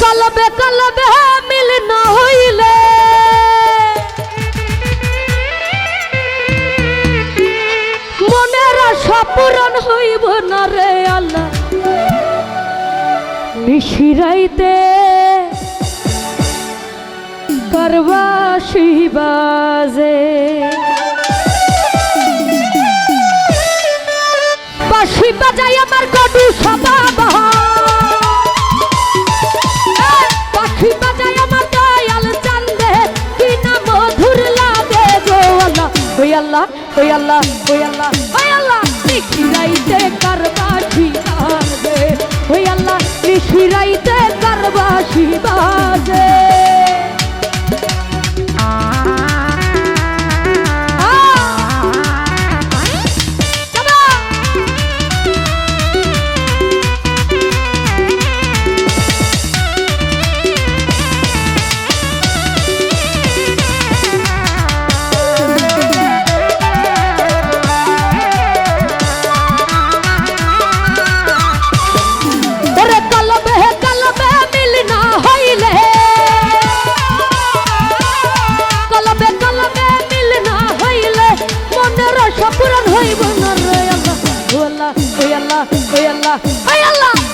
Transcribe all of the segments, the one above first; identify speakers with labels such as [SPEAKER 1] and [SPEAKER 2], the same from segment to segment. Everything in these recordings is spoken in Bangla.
[SPEAKER 1] কলবে কলবে মিল না হইলে মনের আশা পূরণ হইব না রে আল্লাহ। নিশিরাইতে করবাসি বাজে বাঁশি বাজাই আমার গডু সবাবা পাখি বাজাই আমার দয়াল চান্দে কি না মধুর লাগে গো আল্লাহ। ওই আল্লাহ ওই আল্লাহ ওই আল্লাহ ওই আল্লাহ নিশিরাইতে করবাসি বাজে ওই আল্লাহ নিশিরাইতে করবাসি বাজে।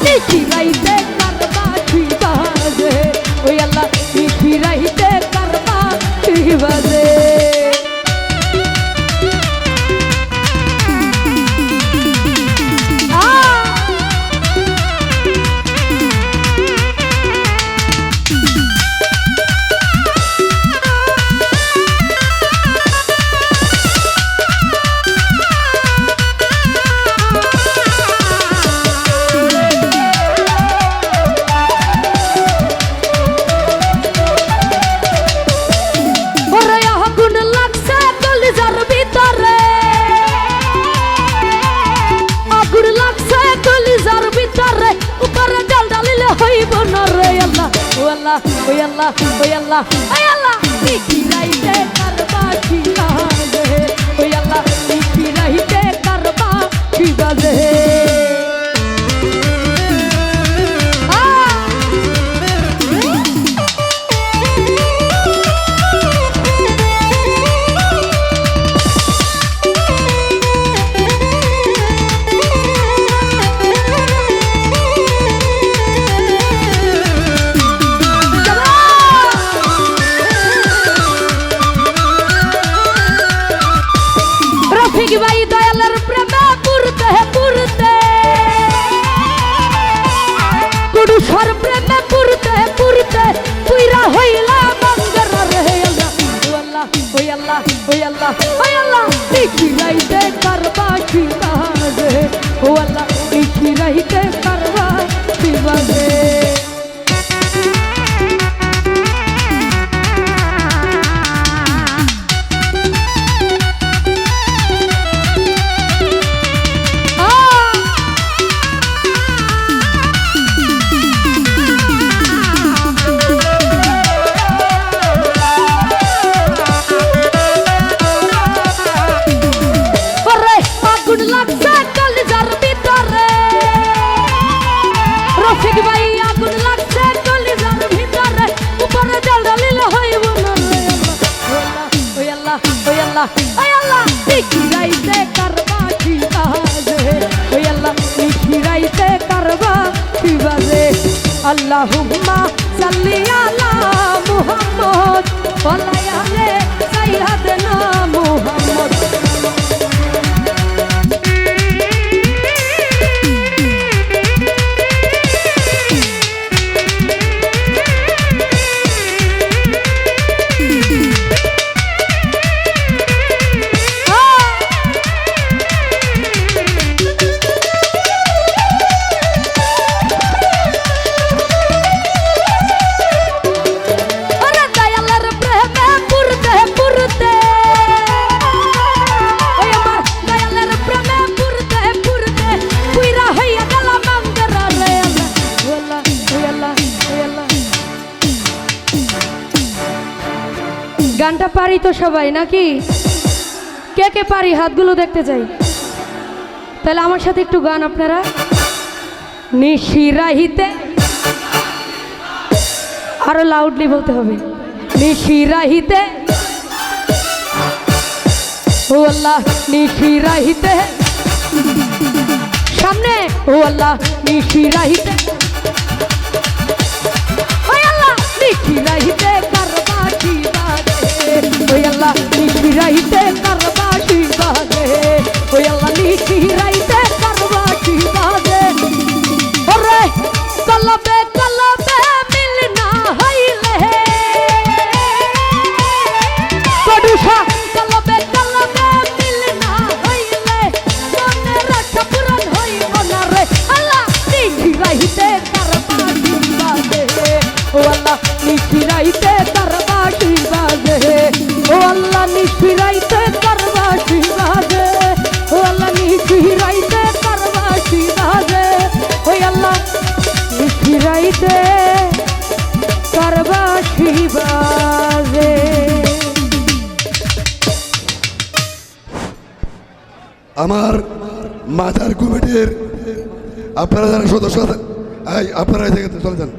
[SPEAKER 1] নিশিরাইতে করবাসি বাজে ওই আল্লাহ নিশিরাইতে করবাসি বাজে। ওই আল্লাহ ওই আল্লাহ ওই আল্লাহ নিশিরাইতে করবাসি বাজে ওই আল্লাহ নিশিরাইতে করবাসি বাজে। ভাই দয়ালের প্রেমে পুরতে পুরতে পুরুষের প্রেমে পুরতে পুরতে পুইরা হইলা মঙ্গরা রে আল্লাহ ওই আল্লাহ ওই আল্লাহ ওই আল্লাহ নিশিরাইতে করবাসি বাজে ও আল্লাহ নিশিরাইতে করবাসি বাজে। নিশিরাইতে করবাসি বাজে ওই আল্লাহ নিশিরাইতে করবাসি বাজে। আল্লাহুম্মা সাল্লি আলা মুহাম্মদ ওয়া আলা সাইয়্যিদিনা মুহাম্মদ। গানটা পারি তো সবাই নাকি? কে কে পারি হাতগুলো দেখতে চাই। তাহলে আমার সাথে একটু গান আপনারা। নিশিরাইতে আরো লাউডলি বলতে হবে নিশিরাহিতে ও আল্লাহ নিশিরাহিতে সামনে ও আল্লাহ নিশিরাহিতে ও আল্লাহ নিশিরাহিতে কারবাশি বাজে ও আল্লাহ নিশিরাহিতে কারবাশি বাজে ও আল্লাহ নিশিরাহিতে কারবাশি বাজে ওরে কলবে কলবে মিলনা হইলে পড়ুষা কলবে কলবে মিলনা হইলে মনে রাখা পূরণ হইব না রে আল্লাহ নিশিরাহিতে কারবাশি বাজে ও আল্লাহ নিশিরাহিতে কারবাশি বাজে ও আল্লাহ নিশিরাহিতে কারবাশি বাজে ও আল্লাহ নিশিরাহিতে কারবাশি বাজে ও আল্লাহ নিশিরাহিতে কারবাশি বাজে।
[SPEAKER 2] আমার মাজার কমিটির আপনারা যারা সদস্য আছেন আপনারা চলে যান।